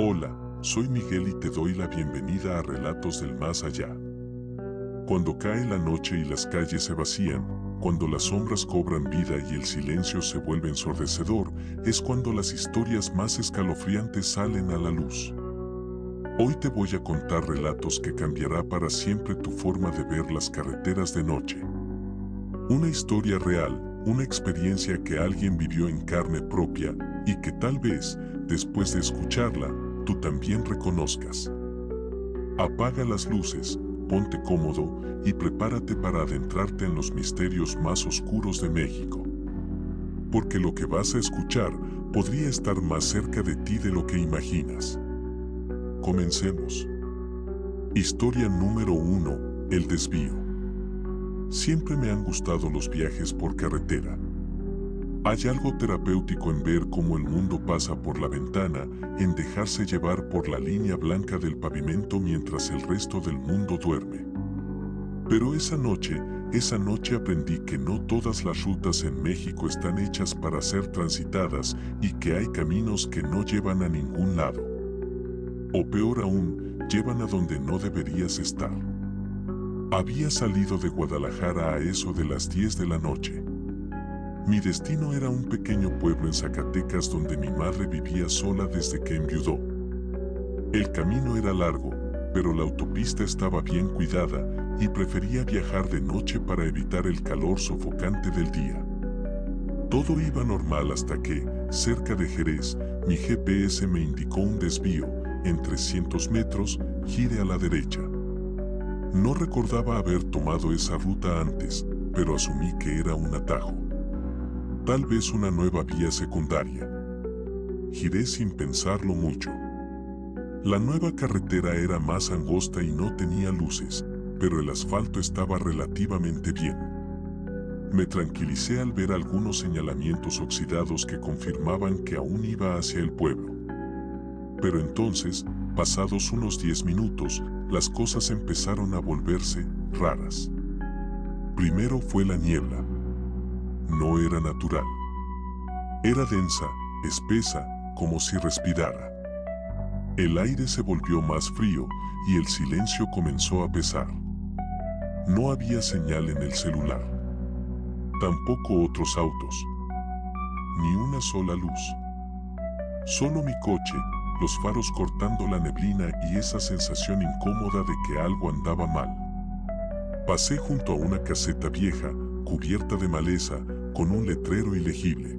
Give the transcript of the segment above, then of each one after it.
Hola, soy Miguel y te doy la bienvenida a Relatos del Más Allá. Cuando cae la noche y las calles se vacían, cuando las sombras cobran vida y el silencio se vuelve ensordecedor, es cuando las historias más escalofriantes salen a la luz. Hoy te voy a contar relatos que cambiará para siempre tu forma de ver las carreteras de noche. Una historia real, una experiencia que alguien vivió en carne propia y que tal vez, después de escucharla, tú también reconozcas. Apaga las luces, ponte cómodo y prepárate para adentrarte en los misterios más oscuros de México. Porque lo que vas a escuchar podría estar más cerca de ti de lo que imaginas. Comencemos. Historia número 1. El desvío. Siempre me han gustado los viajes por carretera. Hay algo terapéutico en ver cómo el mundo pasa por la ventana, en dejarse llevar por la línea blanca del pavimento mientras el resto del mundo duerme. Pero esa noche aprendí que no todas las rutas en México están hechas para ser transitadas y que hay caminos que no llevan a ningún lado. O peor aún, llevan a donde no deberías estar. Había salido de Guadalajara a eso de las 10 de la noche. Mi destino era un pequeño pueblo en Zacatecas donde mi madre vivía sola desde que enviudó. El camino era largo, pero la autopista estaba bien cuidada y prefería viajar de noche para evitar el calor sofocante del día. Todo iba normal hasta que, cerca de Jerez, mi GPS me indicó un desvío, en 300 metros, gire a la derecha. No recordaba haber tomado esa ruta antes, pero asumí que era un atajo. Tal vez una nueva vía secundaria. Giré sin pensarlo mucho. La nueva carretera era más angosta y no tenía luces, pero el asfalto estaba relativamente bien. Me tranquilicé al ver algunos señalamientos oxidados que confirmaban que aún iba hacia el pueblo. Pero entonces, pasados unos 10 minutos, las cosas empezaron a volverse raras. Primero fue la niebla. No era natural. Era densa, espesa, como si respirara. El aire se volvió más frío y el silencio comenzó a pesar. No había señal en el celular. Tampoco otros autos. Ni una sola luz. Solo mi coche, los faros cortando la neblina y esa sensación incómoda de que algo andaba mal. Pasé junto a una caseta vieja, cubierta de maleza, con un letrero ilegible.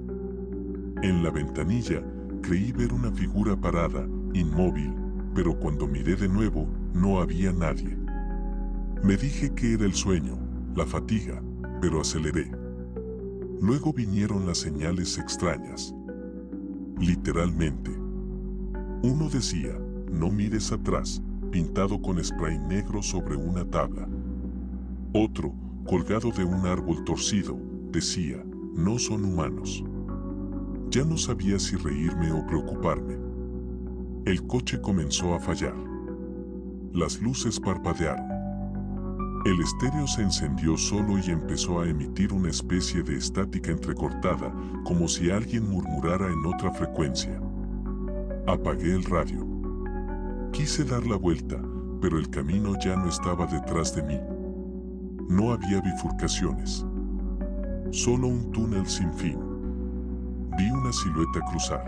En la ventanilla, creí ver una figura parada, inmóvil, pero cuando miré de nuevo, no había nadie. Me dije que era el sueño, la fatiga, pero aceleré. Luego vinieron las señales extrañas. Literalmente. Uno decía, no mires atrás, pintado con spray negro sobre una tabla. Otro, colgado de un árbol torcido, decía, no son humanos. Ya no sabía si reírme o preocuparme. El coche comenzó a fallar. Las luces parpadearon. El estéreo se encendió solo y empezó a emitir una especie de estática entrecortada, como si alguien murmurara en otra frecuencia. Apagué el radio. Quise dar la vuelta, pero el camino ya no estaba detrás de mí. No había bifurcaciones. Solo un túnel sin fin. Vi una silueta cruzar.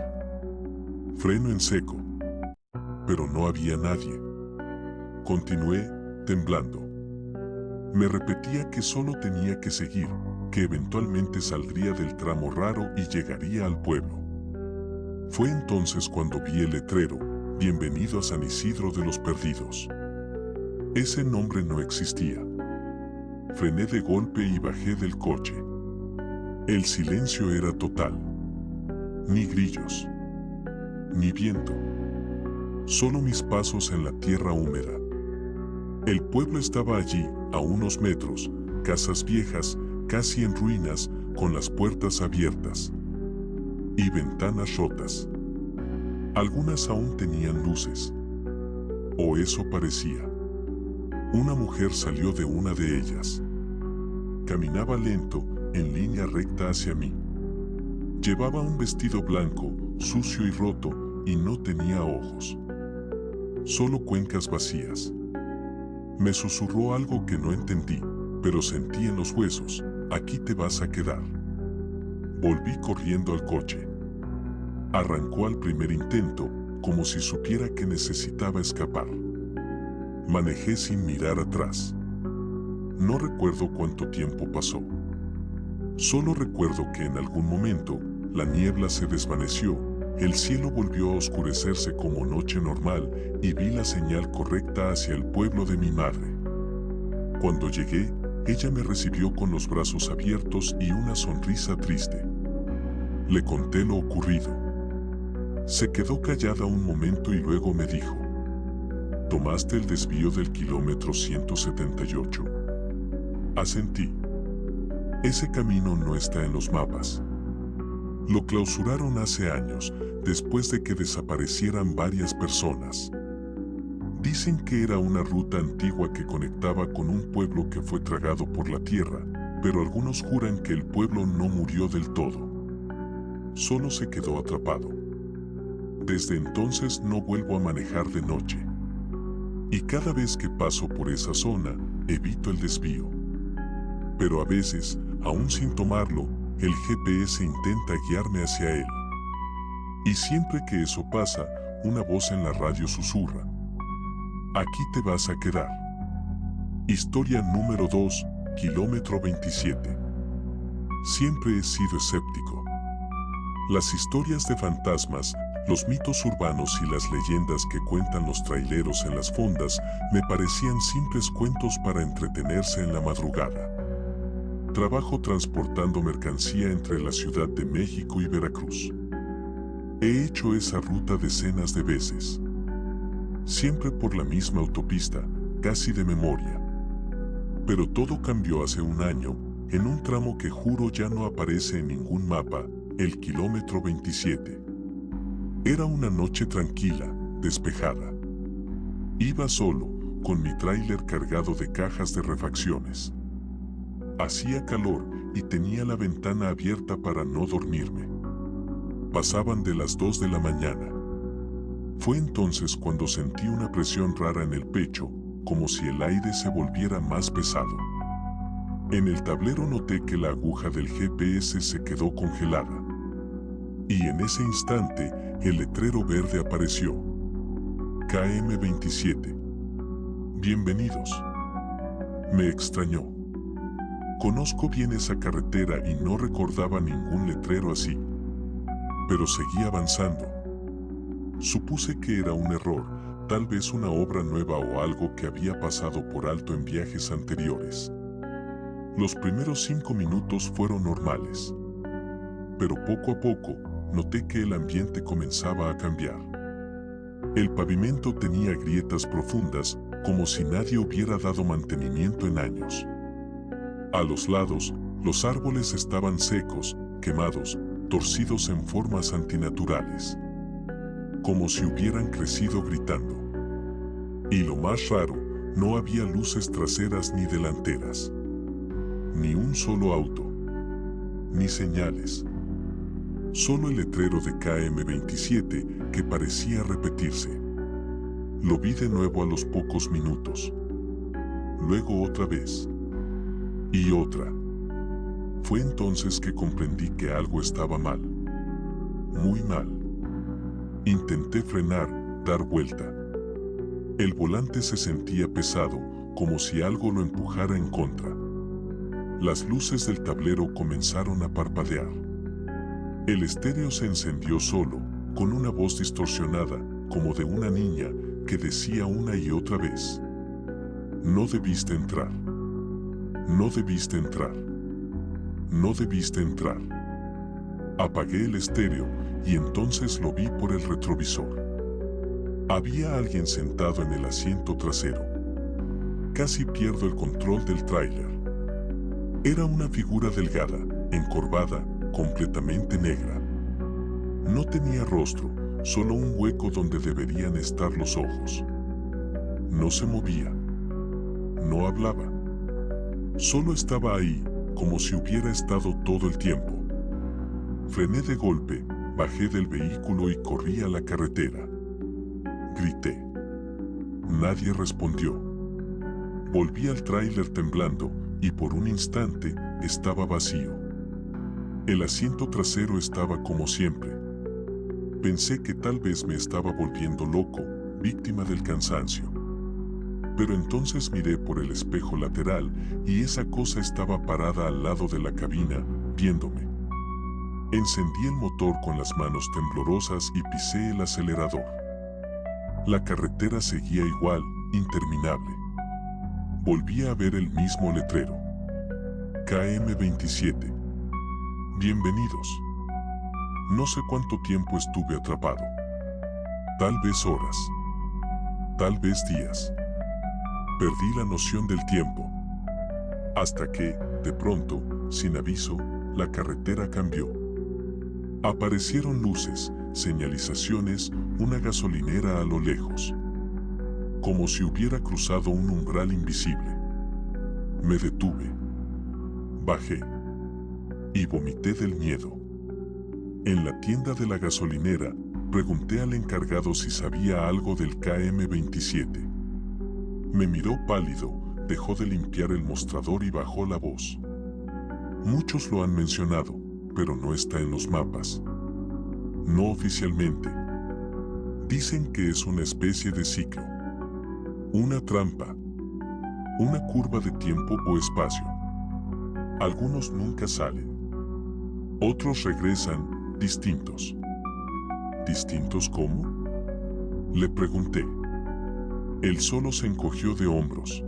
Freno en seco. Pero no había nadie. Continué, temblando. Me repetía que solo tenía que seguir, que eventualmente saldría del tramo raro y llegaría al pueblo. Fue entonces cuando vi el letrero, bienvenido a San Isidro de los Perdidos. Ese nombre no existía. Frené de golpe y bajé del coche. El silencio era total. Ni grillos. Ni viento. Solo mis pasos en la tierra húmeda. El pueblo estaba allí, a unos metros, casas viejas, casi en ruinas, con las puertas abiertas. Y ventanas rotas. Algunas aún tenían luces. O eso parecía. Una mujer salió de una de ellas. Caminaba lento, en línea recta hacia mí. Llevaba un vestido blanco, sucio y roto, y no tenía ojos. Solo cuencas vacías. Me susurró algo que no entendí, pero sentí en los huesos: aquí te vas a quedar. Volví corriendo al coche. Arrancó al primer intento, como si supiera que necesitaba escapar. Manejé sin mirar atrás. No recuerdo cuánto tiempo pasó. Solo recuerdo que en algún momento, la niebla se desvaneció, el cielo volvió a oscurecerse como noche normal y vi la señal correcta hacia el pueblo de mi madre. Cuando llegué, ella me recibió con los brazos abiertos y una sonrisa triste. Le conté lo ocurrido. Se quedó callada un momento y luego me dijo: ¿tomaste el desvío del kilómetro 178? Asentí. Ese camino no está en los mapas. Lo clausuraron hace años, después de que desaparecieran varias personas. Dicen que era una ruta antigua que conectaba con un pueblo que fue tragado por la tierra, pero algunos juran que el pueblo no murió del todo. Solo se quedó atrapado. Desde entonces no vuelvo a manejar de noche. Y cada vez que paso por esa zona, evito el desvío. Pero a veces, aún sin tomarlo, el GPS intenta guiarme hacia él. Y siempre que eso pasa, una voz en la radio susurra: aquí te vas a quedar. Historia número 2, kilómetro 27. Siempre he sido escéptico. Las historias de fantasmas, los mitos urbanos y las leyendas que cuentan los traileros en las fondas me parecían simples cuentos para entretenerse en la madrugada. Trabajo transportando mercancía entre la Ciudad de México y Veracruz. He hecho esa ruta decenas de veces. Siempre por la misma autopista, casi de memoria. Pero todo cambió hace un año, en un tramo que juro ya no aparece en ningún mapa, el kilómetro 27. Era una noche tranquila, despejada. Iba solo, con mi tráiler cargado de cajas de refacciones. Hacía calor y tenía la ventana abierta para no dormirme. Pasaban de las 2 de la mañana. Fue entonces cuando sentí una presión rara en el pecho, como si el aire se volviera más pesado. En el tablero noté que la aguja del GPS se quedó congelada. Y en ese instante, el letrero verde apareció. KM27. Bienvenidos. Me extrañó. Conozco bien esa carretera y no recordaba ningún letrero así. Pero seguí avanzando. Supuse que era un error, tal vez una obra nueva o algo que había pasado por alto en viajes anteriores. Los primeros 5 minutos fueron normales. Pero poco a poco, noté que el ambiente comenzaba a cambiar. El pavimento tenía grietas profundas, como si nadie hubiera dado mantenimiento en años. A los lados, los árboles estaban secos, quemados, torcidos en formas antinaturales. Como si hubieran crecido gritando. Y lo más raro, no había luces traseras ni delanteras. Ni un solo auto. Ni señales. Solo el letrero de KM27 que parecía repetirse. Lo vi de nuevo a los pocos minutos. Luego otra vez. Y otra. Fue entonces que comprendí que algo estaba mal. Muy mal. Intenté frenar, dar vuelta. El volante se sentía pesado, como si algo lo empujara en contra. Las luces del tablero comenzaron a parpadear. El estéreo se encendió solo, con una voz distorsionada, como de una niña, que decía una y otra vez: no debiste entrar. No debiste entrar. No debiste entrar. Apagué el estéreo y entonces lo vi por el retrovisor. Había alguien sentado en el asiento trasero. Casi pierdo el control del tráiler. Era una figura delgada, encorvada, completamente negra. No tenía rostro, solo un hueco donde deberían estar los ojos. No se movía. No hablaba. Solo estaba ahí, como si hubiera estado todo el tiempo. Frené de golpe, Bajé del vehículo y corrí a la carretera. Grité. Nadie respondió. Volví al tráiler temblando y por un instante estaba vacío. El asiento trasero estaba como siempre. Pensé que tal vez me estaba volviendo loco, víctima del cansancio. Pero entonces miré por el espejo lateral y esa cosa estaba parada al lado de la cabina, viéndome. Encendí el motor con las manos temblorosas y pisé el acelerador. La carretera seguía igual, interminable. Volví a ver el mismo letrero. KM27. Bienvenidos. No sé cuánto tiempo estuve atrapado. Tal vez horas. Tal vez días. Perdí la noción del tiempo. Hasta que, de pronto, sin aviso, la carretera cambió. Aparecieron luces, señalizaciones, una gasolinera a lo lejos. Como si hubiera cruzado un umbral invisible. Me detuve. Bajé. Y vomité del miedo. En la tienda de la gasolinera, pregunté al encargado si sabía algo del KM27. Me miró pálido, dejó de limpiar el mostrador y bajó la voz. Muchos lo han mencionado, pero no está en los mapas. No oficialmente. Dicen que es una especie de ciclo. Una trampa. Una curva de tiempo o espacio. Algunos nunca salen. Otros regresan, distintos. ¿Distintos cómo? Le pregunté. Él solo se encogió de hombros.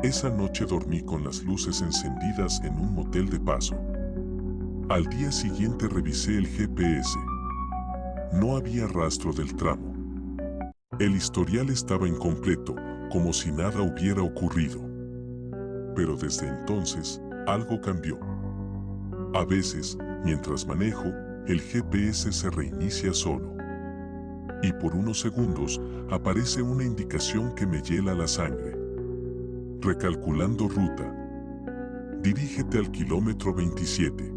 Esa noche dormí con las luces encendidas en un motel de paso. Al día siguiente revisé el GPS. No había rastro del tramo. El historial estaba incompleto, como si nada hubiera ocurrido. Pero desde entonces, algo cambió. A veces, mientras manejo, el GPS se reinicia solo. Y por unos segundos aparece una indicación que me hiela la sangre. Recalculando ruta. Dirígete al kilómetro 27.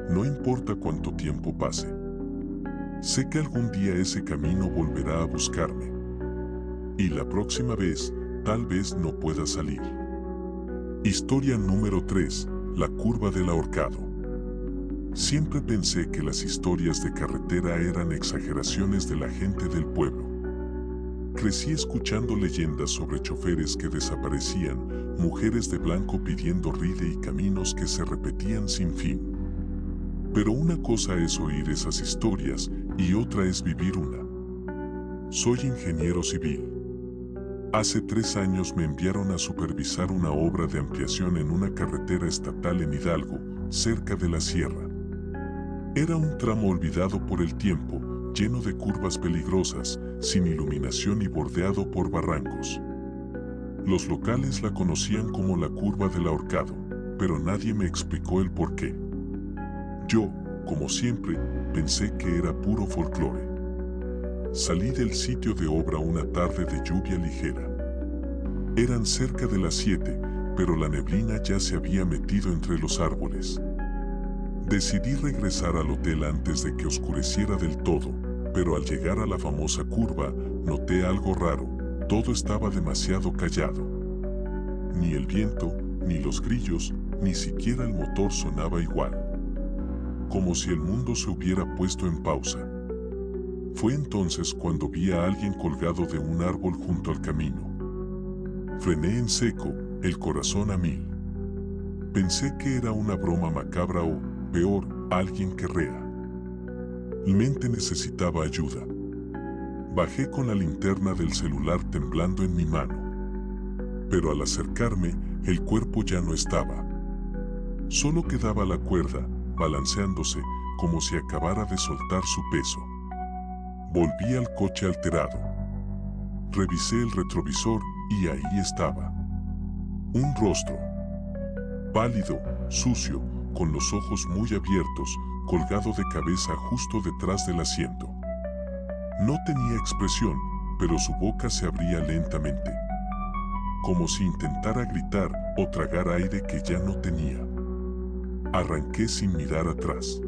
No importa cuánto tiempo pase. Sé que algún día ese camino volverá a buscarme. Y la próxima vez, tal vez no pueda salir. Historia número 3. La curva del ahorcado. Siempre pensé que las historias de carretera eran exageraciones de la gente del pueblo. Crecí escuchando leyendas sobre choferes que desaparecían, mujeres de blanco pidiendo ride y caminos que se repetían sin fin. Pero una cosa es oír esas historias y otra es vivir una. Soy ingeniero civil. Hace 3 años me enviaron a supervisar una obra de ampliación en una carretera estatal en Hidalgo, cerca de la sierra. Era un tramo olvidado por el tiempo, lleno de curvas peligrosas, sin iluminación y bordeado por barrancos. Los locales la conocían como la curva del ahorcado, pero nadie me explicó el porqué. Yo, como siempre, pensé que era puro folclore. Salí del sitio de obra una tarde de lluvia ligera. Eran cerca de las 7, pero la neblina ya se había metido entre los árboles. Decidí regresar al hotel antes de que oscureciera del todo, pero al llegar a la famosa curva, noté algo raro. Todo estaba demasiado callado. Ni el viento, ni los grillos, ni siquiera el motor sonaba igual. Como si el mundo se hubiera puesto en pausa. Fue entonces cuando vi a alguien colgado de un árbol junto al camino. Frené en seco, el corazón a 1000. Pensé que era una broma macabra o, peor, alguien que rea. Mi mente necesitaba ayuda. Bajé con la linterna del celular temblando en mi mano. Pero al acercarme, el cuerpo ya no estaba. Solo quedaba la cuerda, balanceándose, como si acabara de soltar su peso. Volví al coche alterado. Revisé el retrovisor y ahí estaba. Un rostro. Pálido, sucio, con los ojos muy abiertos, colgado de cabeza justo detrás del asiento. No tenía expresión, pero su boca se abría lentamente. Como si intentara gritar o tragar aire que ya no tenía. Arranqué sin mirar atrás.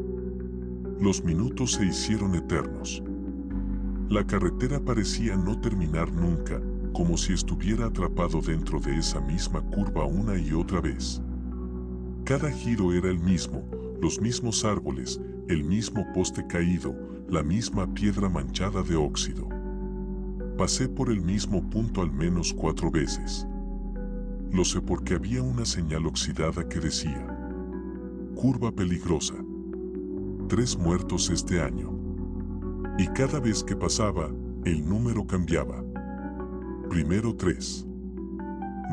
Los minutos se hicieron eternos. La carretera parecía no terminar nunca, como si estuviera atrapado dentro de esa misma curva una y otra vez. Cada giro era el mismo, los mismos árboles, el mismo poste caído, la misma piedra manchada de óxido. Pasé por el mismo punto al menos 4 veces. Lo sé porque había una señal oxidada que decía: curva peligrosa. 3 muertos este año. Y cada vez que pasaba, el número cambiaba. Primero 3.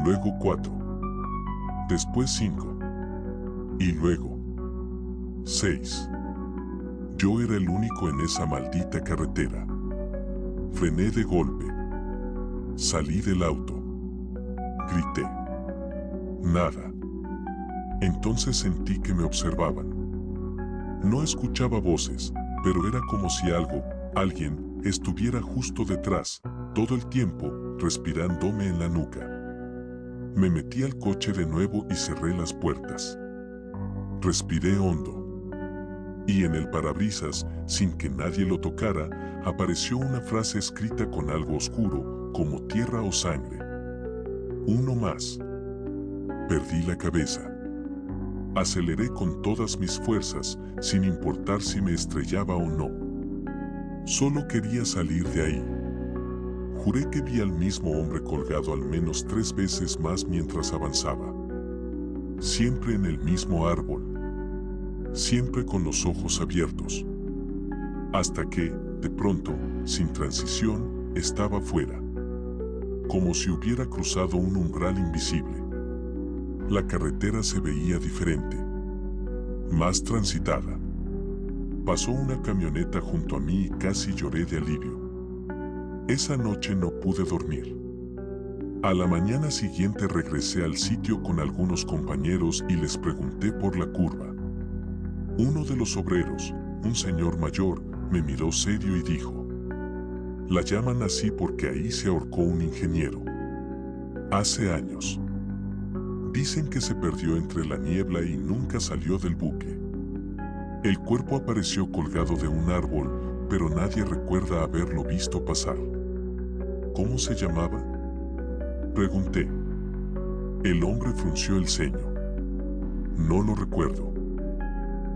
Luego 4. Después 5. Y luego 6. Yo era el único en esa maldita carretera. Frené de golpe. Salí del auto. Grité. Nada. Entonces sentí que me observaban. No escuchaba voces, pero era como si alguien, estuviera justo detrás, todo el tiempo, respirándome en la nuca. Me metí al coche de nuevo y cerré las puertas. Respiré hondo. Y en el parabrisas, sin que nadie lo tocara, apareció una frase escrita con algo oscuro, como tierra o sangre. Uno más. Perdí la cabeza. Aceleré con todas mis fuerzas, sin importar si me estrellaba o no. Solo quería salir de ahí. Juré que vi al mismo hombre colgado al menos 3 veces más mientras avanzaba. Siempre en el mismo árbol. Siempre con los ojos abiertos. Hasta que, de pronto, sin transición, estaba fuera. Como si hubiera cruzado un umbral invisible. La carretera se veía diferente. Más transitada. Pasó una camioneta junto a mí y casi lloré de alivio. Esa noche no pude dormir. A la mañana siguiente regresé al sitio con algunos compañeros y les pregunté por la curva. Uno de los obreros, un señor mayor, me miró serio y dijo: la llaman así porque ahí se ahorcó un ingeniero. Hace años. Dicen que se perdió entre la niebla y nunca salió del buque. El cuerpo apareció colgado de un árbol, pero nadie recuerda haberlo visto pasar. ¿Cómo se llamaba?, pregunté. El hombre frunció el ceño. No lo recuerdo.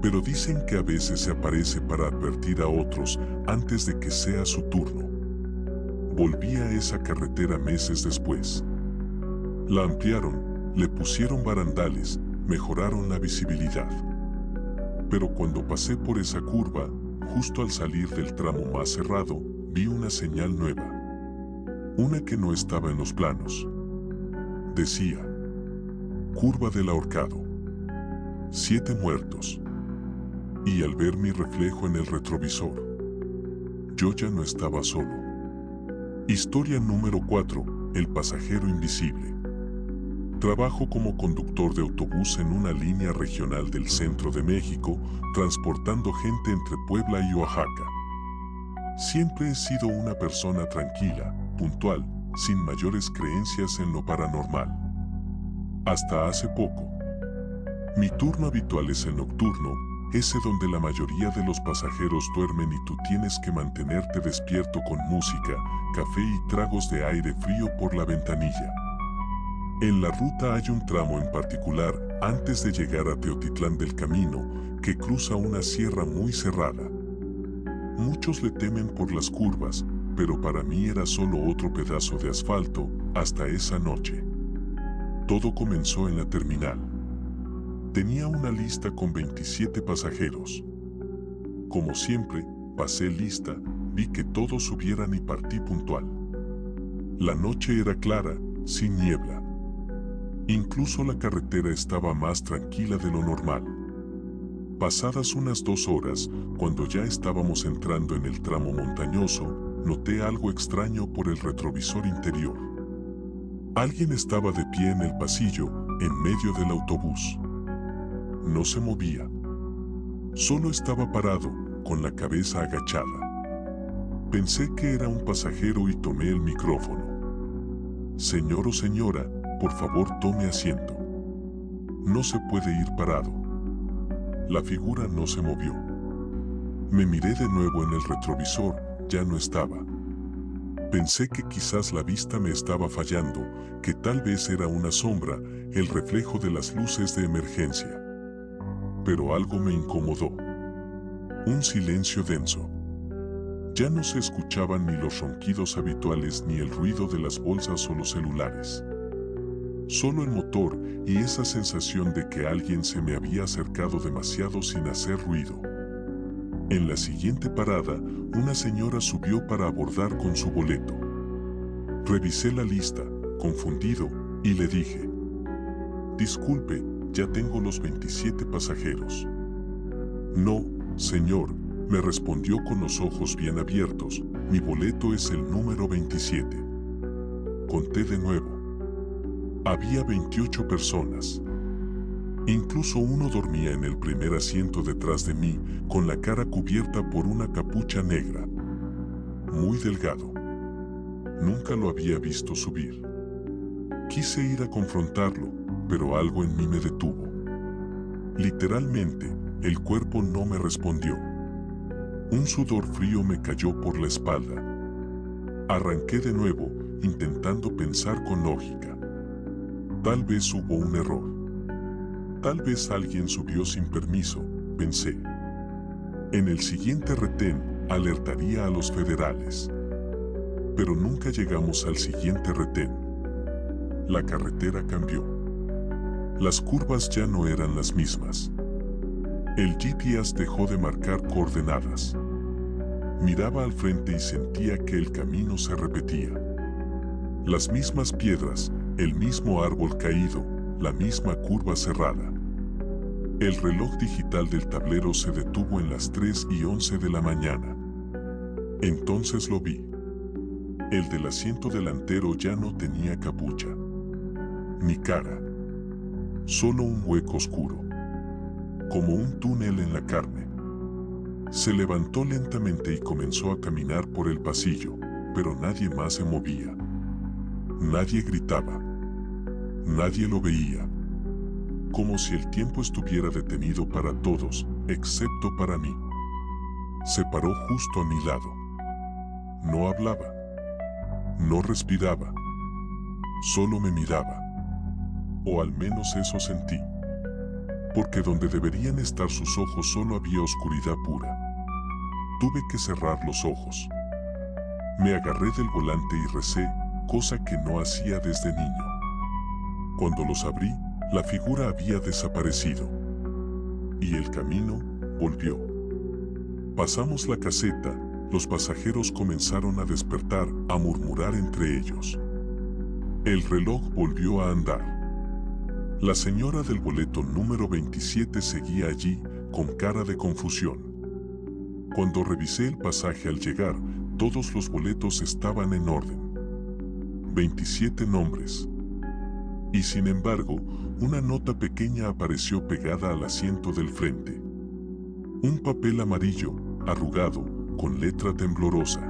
Pero dicen que a veces se aparece para advertir a otros antes de que sea su turno. Volví a esa carretera meses después. La ampliaron, le pusieron barandales, mejoraron la visibilidad. Pero cuando pasé por esa curva, justo al salir del tramo más cerrado, vi una señal nueva. Una que no estaba en los planos. Decía: curva del ahorcado. 7 muertos. Y al ver mi reflejo en el retrovisor, yo ya no estaba solo. Historia número 4. El pasajero invisible. Trabajo como conductor de autobús en una línea regional del centro de México, transportando gente entre Puebla y Oaxaca. Siempre he sido una persona tranquila, puntual, sin mayores creencias en lo paranormal. Hasta hace poco. Mi turno habitual es el nocturno, ese donde la mayoría de los pasajeros duermen y tú tienes que mantenerte despierto con música, café y tragos de aire frío por la ventanilla. En la ruta hay un tramo en particular, antes de llegar a Teotitlán del Camino, que cruza una sierra muy cerrada. Muchos le temen por las curvas, pero para mí era solo otro pedazo de asfalto, hasta esa noche. Todo comenzó en la terminal. Tenía una lista con 27 pasajeros. Como siempre, pasé lista, vi que todos subieran y partí puntual. La noche era clara, sin niebla. Incluso la carretera estaba más tranquila de lo normal. Pasadas unas 2 horas, cuando ya estábamos entrando en el tramo montañoso, noté algo extraño por el retrovisor interior. Alguien estaba de pie en el pasillo, en medio del autobús. No se movía. Solo estaba parado, con la cabeza agachada. Pensé que era un pasajero y tomé el micrófono. Señor o señora, por favor tome asiento. No se puede ir parado. La figura no se movió. Me miré de nuevo en el retrovisor, ya no estaba. Pensé que quizás la vista me estaba fallando, que tal vez era una sombra, el reflejo de las luces de emergencia. Pero algo me incomodó. Un silencio denso. Ya no se escuchaban ni los ronquidos habituales ni el ruido de las bolsas o los celulares. Solo el motor y esa sensación de que alguien se me había acercado demasiado sin hacer ruido. En la siguiente parada, una señora subió para abordar con su boleto. Revisé la lista, confundido, y le dije: «Disculpe, ya tengo los 27 pasajeros». «No, señor», me respondió con los ojos bien abiertos, «mi boleto es el número 27». Conté de nuevo. Había 28 personas. Incluso uno dormía en el primer asiento detrás de mí, con la cara cubierta por una capucha negra. Muy delgado. Nunca lo había visto subir. Quise ir a confrontarlo, pero algo en mí me detuvo. Literalmente, el cuerpo no me respondió. Un sudor frío me cayó por la espalda. Arranqué de nuevo, intentando pensar con lógica. Tal vez hubo un error. Tal vez alguien subió sin permiso, pensé. En el siguiente retén, alertaría a los federales. Pero nunca llegamos al siguiente retén. La carretera cambió. Las curvas ya no eran las mismas. El GPS dejó de marcar coordenadas. Miraba al frente y sentía que el camino se repetía. Las mismas piedras, el mismo árbol caído, la misma curva cerrada. El reloj digital del tablero se detuvo en las 3:11 de la mañana. Entonces lo vi. El del asiento delantero ya no tenía capucha. Ni cara. Solo un hueco oscuro. Como un túnel en la carne. Se levantó lentamente y comenzó a caminar por el pasillo, pero nadie más se movía. Nadie gritaba. Nadie lo veía. Como si el tiempo estuviera detenido para todos, excepto para mí. Se paró justo a mi lado. No hablaba. No respiraba. Solo me miraba. O al menos eso sentí. Porque donde deberían estar sus ojos solo había oscuridad pura. Tuve que cerrar los ojos. Me agarré del volante y recé, cosa que no hacía desde niño. Cuando los abrí, la figura había desaparecido. Y el camino volvió. Pasamos la caseta, los pasajeros comenzaron a despertar, a murmurar entre ellos. El reloj volvió a andar. La señora del boleto número 27 seguía allí, con cara de confusión. Cuando revisé el pasaje al llegar, todos los boletos estaban en orden. 27 nombres. Y sin embargo, una nota pequeña apareció pegada al asiento del frente. Un papel amarillo, arrugado, con letra temblorosa.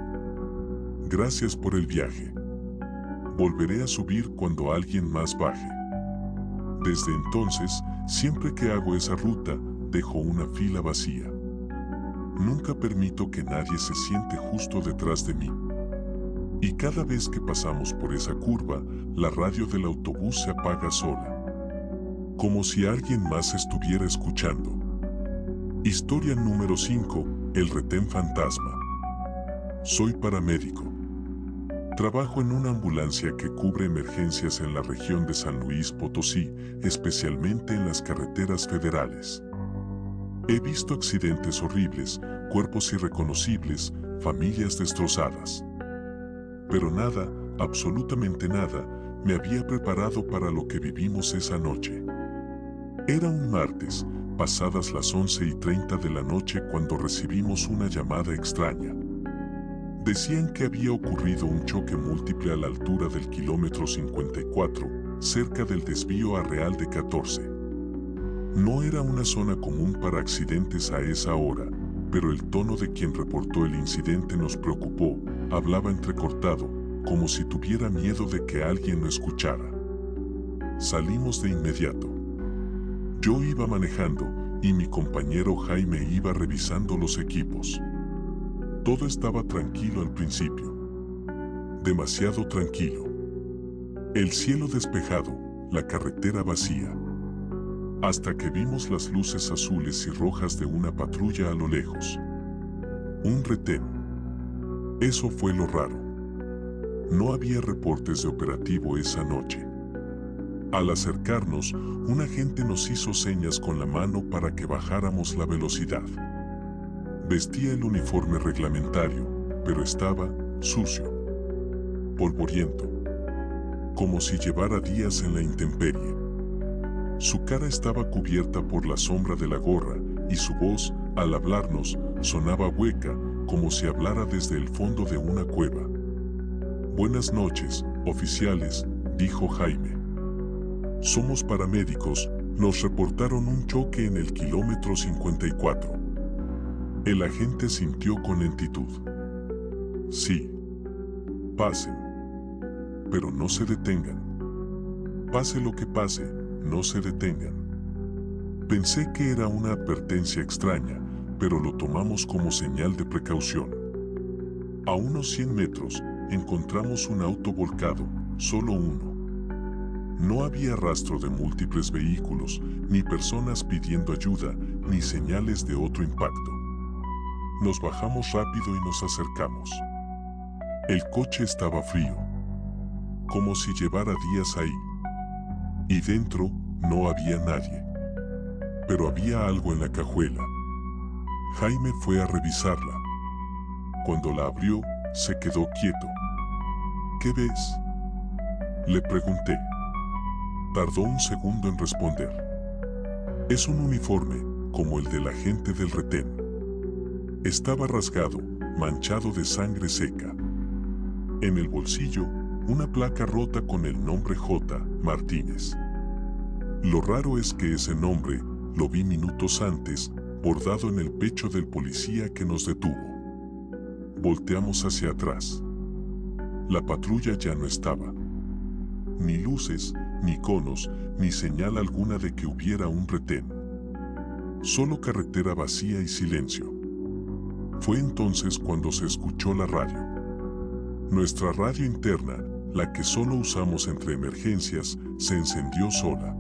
Gracias por el viaje. Volveré a subir cuando alguien más baje. Desde entonces, siempre que hago esa ruta, dejo una fila vacía. Nunca permito que nadie se siente justo detrás de mí. Y cada vez que pasamos por esa curva, la radio del autobús se apaga sola. Como si alguien más estuviera escuchando. Historia número 5, el retén fantasma. Soy paramédico. Trabajo en una ambulancia que cubre emergencias en la región de San Luis Potosí, especialmente en las carreteras federales. He visto accidentes horribles, cuerpos irreconocibles, familias destrozadas. Pero nada, absolutamente nada, me había preparado para lo que vivimos esa noche. Era un martes, pasadas las 11:30 de la noche cuando recibimos una llamada extraña. Decían que había ocurrido un choque múltiple a la altura del kilómetro 54, cerca del desvío a Real de 14. No era una zona común para accidentes a esa hora, pero el tono de quien reportó el incidente nos preocupó, hablaba entrecortado, como si tuviera miedo de que alguien lo escuchara. Salimos de inmediato. Yo iba manejando, y mi compañero Jaime iba revisando los equipos. Todo estaba tranquilo al principio. Demasiado tranquilo. El cielo despejado, la carretera vacía. Hasta que vimos las luces azules y rojas de una patrulla a lo lejos. Un retén. Eso fue lo raro. No había reportes de operativo esa noche. Al acercarnos, un agente nos hizo señas con la mano para que bajáramos la velocidad. Vestía el uniforme reglamentario, pero estaba sucio, polvoriento, como si llevara días en la intemperie. Su cara estaba cubierta por la sombra de la gorra y su voz, al hablarnos, sonaba hueca, como si hablara desde el fondo de una cueva. «Buenas noches, oficiales», dijo Jaime. «Somos paramédicos, nos reportaron un choque en el kilómetro 54». El agente sintió con lentitud. «Sí. Pasen. Pero no se detengan. Pase lo que pase, no se detengan». Pensé que era una advertencia extraña, pero lo tomamos como señal de precaución. A unos 100 metros, encontramos un auto volcado, solo uno. No había rastro de múltiples vehículos, ni personas pidiendo ayuda, ni señales de otro impacto. Nos bajamos rápido y nos acercamos. El coche estaba frío, como si llevara días ahí. Y dentro no había nadie. Pero había algo en la cajuela. Jaime fue a revisarla. Cuando la abrió, se quedó quieto. «¿Qué ves?», le pregunté. Tardó un segundo en responder. «Es un uniforme, como el del agente del retén». Estaba rasgado, manchado de sangre seca. En el bolsillo, una placa rota con el nombre J. Martínez. Lo raro es que ese nombre lo vi minutos antes, bordado en el pecho del policía que nos detuvo. Volteamos hacia atrás. La patrulla ya no estaba. Ni luces, ni conos, ni señal alguna de que hubiera un retén. Solo carretera vacía y silencio. Fue entonces cuando se escuchó la radio. Nuestra radio interna, la que solo usamos entre emergencias, se encendió sola.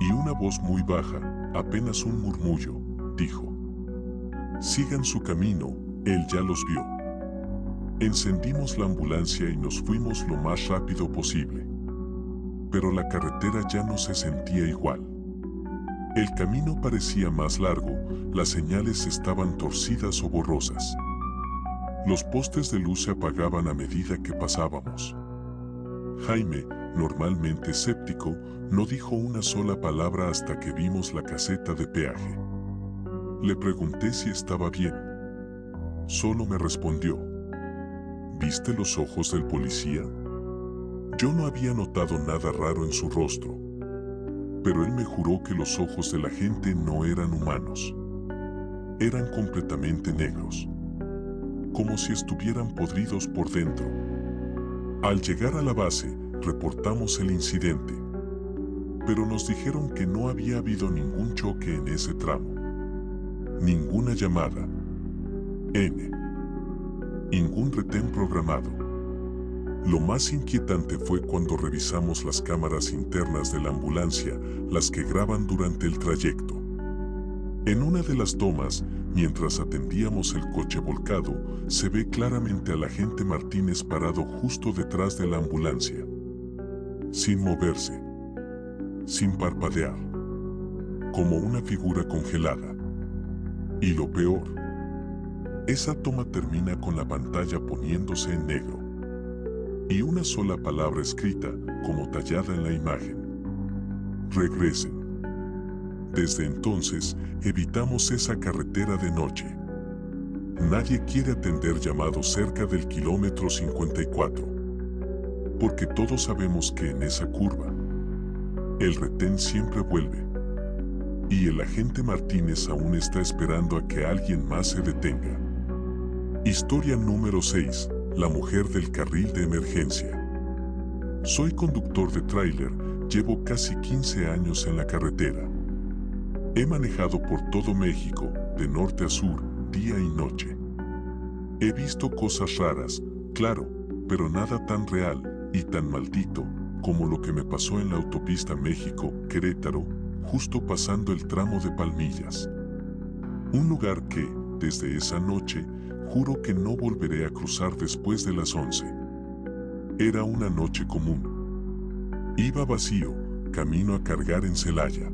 Y una voz muy baja, apenas un murmullo, dijo: «Sigan su camino, él ya los vio». Encendimos la ambulancia y nos fuimos lo más rápido posible. Pero la carretera ya no se sentía igual. El camino parecía más largo, las señales estaban torcidas o borrosas. Los postes de luz se apagaban a medida que pasábamos. Jaime, normalmente escéptico, no dijo una sola palabra hasta que vimos la caseta de peaje. Le pregunté si estaba bien. Solo me respondió: «¿Viste los ojos del policía?». Yo no había notado nada raro en su rostro, pero él me juró que los ojos de la gente no eran humanos. Eran completamente negros, como si estuvieran podridos por dentro. Al llegar a la base, reportamos el incidente, pero nos dijeron que no había habido ningún choque en ese tramo. Ninguna llamada. Ningún retén programado. Lo más inquietante fue cuando revisamos las cámaras internas de la ambulancia, las que graban durante el trayecto. En una de las tomas, mientras atendíamos el coche volcado, se ve claramente al agente Martínez parado justo detrás de la ambulancia, sin moverse, sin parpadear, como una figura congelada. Y lo peor, esa toma termina con la pantalla poniéndose en negro. Y una sola palabra escrita, como tallada en la imagen: «Regresen». Desde entonces, evitamos esa carretera de noche. Nadie quiere atender llamados cerca del kilómetro 54. Porque todos sabemos que en esa curva, el retén siempre vuelve. Y el agente Martínez aún está esperando a que alguien más se detenga. Historia número 6. La mujer del carril de emergencia. Soy conductor de tráiler, llevo casi 15 años en la carretera. He manejado por todo México, de norte a sur, día y noche. He visto cosas raras, claro, pero nada tan real y tan maldito como lo que me pasó en la autopista México-Querétaro, justo pasando el tramo de Palmillas. Un lugar que, desde esa noche, juro que no volveré a cruzar después de las 11. Era una noche común. Iba vacío, camino a cargar en Celaya.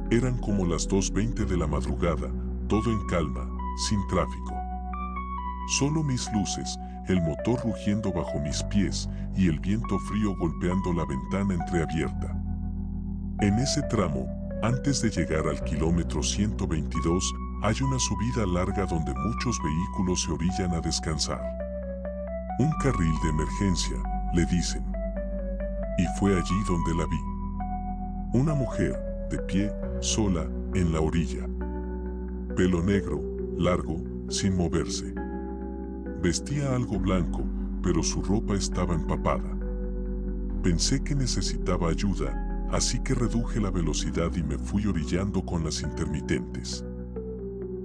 Eran como las 2:20 de la madrugada, todo en calma, sin tráfico. Solo mis luces, el motor rugiendo bajo mis pies y el viento frío golpeando la ventana entreabierta. En ese tramo, antes de llegar al kilómetro 122, hay una subida larga donde muchos vehículos se orillan a descansar. Un carril de emergencia, le dicen. Y fue allí donde la vi. Una mujer, de pie, sola, en la orilla. Pelo negro, largo, sin moverse. Vestía algo blanco, pero su ropa estaba empapada. Pensé que necesitaba ayuda, así que reduje la velocidad y me fui orillando con las intermitentes.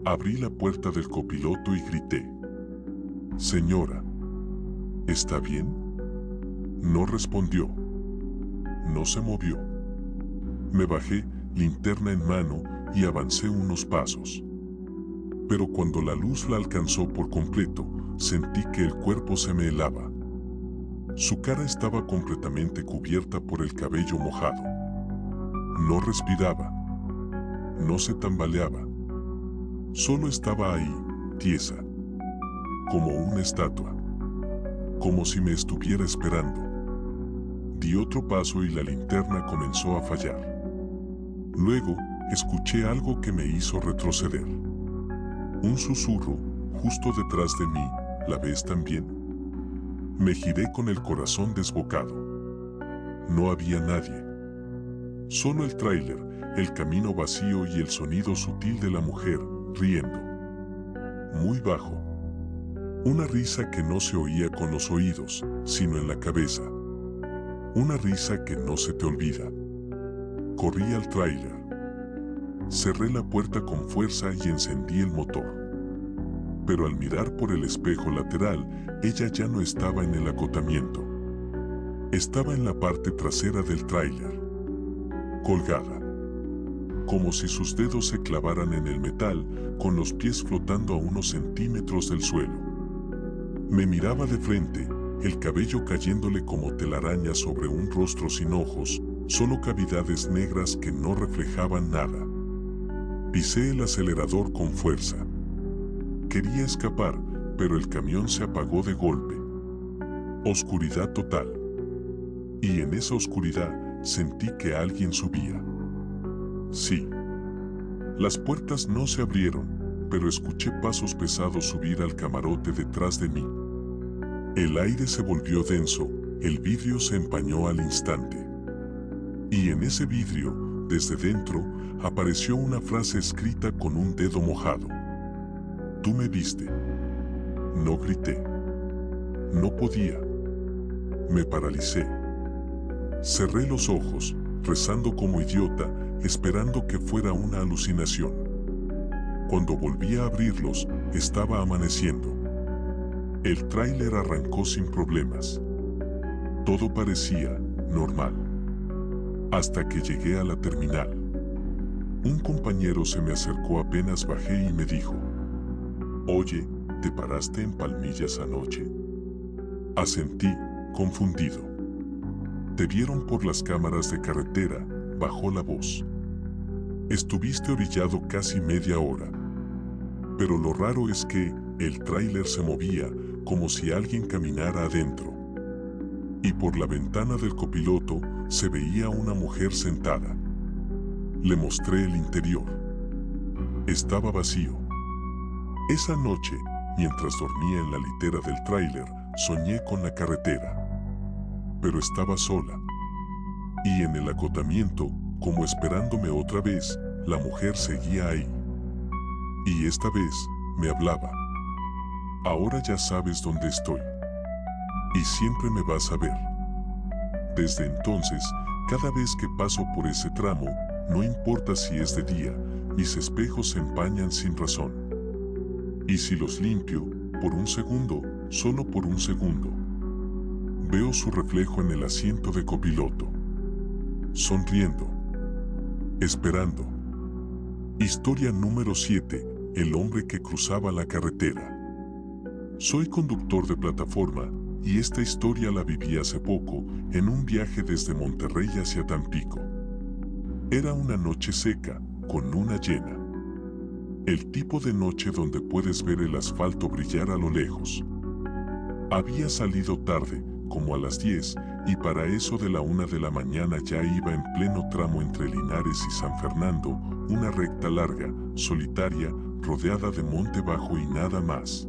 Abrí la puerta del copiloto y grité: «Señora, ¿está bien?». No respondió. No se movió. Me bajé, linterna en mano, y avancé unos pasos. Pero cuando la luz la alcanzó por completo, sentí que el cuerpo se me helaba. Su cara estaba completamente cubierta por el cabello mojado. No respiraba. No se tambaleaba. Solo estaba ahí, tiesa. Como una estatua. Como si me estuviera esperando. Di otro paso y la linterna comenzó a fallar. Luego, escuché algo que me hizo retroceder. Un susurro, justo detrás de mí: «¿La ves también?». Me giré con el corazón desbocado. No había nadie. Solo el tráiler, el camino vacío y el sonido sutil de la mujer, riendo. Muy bajo. Una risa que no se oía con los oídos, sino en la cabeza. Una risa que no se te olvida. Corrí al tráiler. Cerré la puerta con fuerza y encendí el motor. Pero al mirar por el espejo lateral, ella ya no estaba en el acotamiento. Estaba en la parte trasera del tráiler. Colgada. Como si sus dedos se clavaran en el metal, con los pies flotando a unos centímetros del suelo. Me miraba de frente, el cabello cayéndole como telaraña sobre un rostro sin ojos, solo cavidades negras que no reflejaban nada. Pisé el acelerador con fuerza. Quería escapar, pero el camión se apagó de golpe. Oscuridad total. Y en esa oscuridad sentí que alguien subía. Sí. Las puertas no se abrieron, pero escuché pasos pesados subir al camarote detrás de mí. El aire se volvió denso, el vidrio se empañó al instante. Y en ese vidrio, desde dentro, apareció una frase escrita con un dedo mojado. «Tú me viste». No grité. No podía. Me paralicé. Cerré los ojos, rezando como idiota, esperando que fuera una alucinación. Cuando volví a abrirlos, estaba amaneciendo. El tráiler arrancó sin problemas. Todo parecía normal. Hasta que llegué a la terminal. Un compañero se me acercó apenas bajé y me dijo: «Oye, ¿te paraste en Palmillas anoche?». Asentí, confundido. «Te vieron por las cámaras de carretera», bajó la voz. «Estuviste orillado casi media hora. Pero lo raro es que el tráiler se movía como si alguien caminara adentro. Y por la ventana del copiloto se veía una mujer sentada». Le mostré el interior. Estaba vacío. Esa noche, mientras dormía en la litera del tráiler, soñé con la carretera. Pero estaba sola. Y en el acotamiento, como esperándome otra vez, la mujer seguía ahí. Y esta vez, me hablaba. «Ahora ya sabes dónde estoy. Y siempre me vas a ver». Desde entonces, cada vez que paso por ese tramo, no importa si es de día, mis espejos se empañan sin razón. Y si los limpio, por un segundo, solo por un segundo, veo su reflejo en el asiento de copiloto, sonriendo, esperando. Historia número 7. El hombre que cruzaba la carretera. Soy conductor de plataforma y esta historia la viví hace poco en un viaje desde Monterrey hacia Tampico. Era una noche seca, con luna llena. El tipo de noche donde puedes ver el asfalto brillar a lo lejos. Había salido tarde, como a las 10, y para eso de la 1 de la mañana ya iba en pleno tramo entre Linares y San Fernando, una recta larga, solitaria, rodeada de monte bajo y nada más.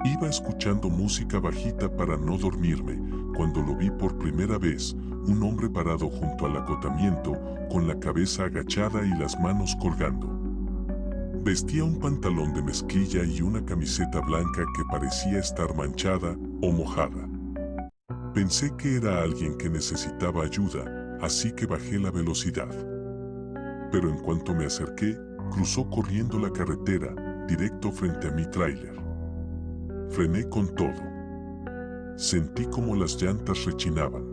Iba escuchando música bajita para no dormirme, cuando lo vi por primera vez, un hombre parado junto al acotamiento, con la cabeza agachada y las manos colgando. Vestía un pantalón de mezclilla y una camiseta blanca que parecía estar manchada o mojada. Pensé que era alguien que necesitaba ayuda, así que bajé la velocidad. Pero en cuanto me acerqué, cruzó corriendo la carretera, directo frente a mi tráiler. Frené con todo. Sentí como las llantas rechinaban.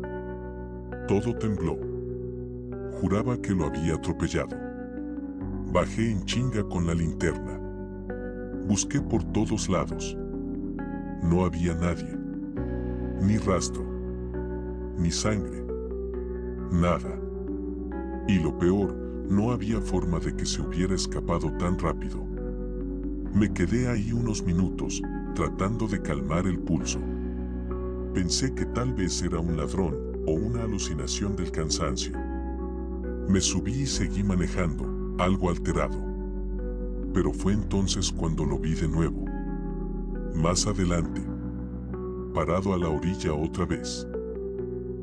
Todo tembló. Juraba que lo había atropellado. Bajé en chinga con la linterna. Busqué por todos lados. No había nadie. Ni rastro. Ni sangre. Nada. Y lo peor, no había forma de que se hubiera escapado tan rápido. Me quedé ahí unos minutos, tratando de calmar el pulso. Pensé que tal vez era un ladrón o una alucinación del cansancio. Me subí y seguí manejando, algo alterado. Pero fue entonces cuando lo vi de nuevo. Más adelante. Parado a la orilla otra vez.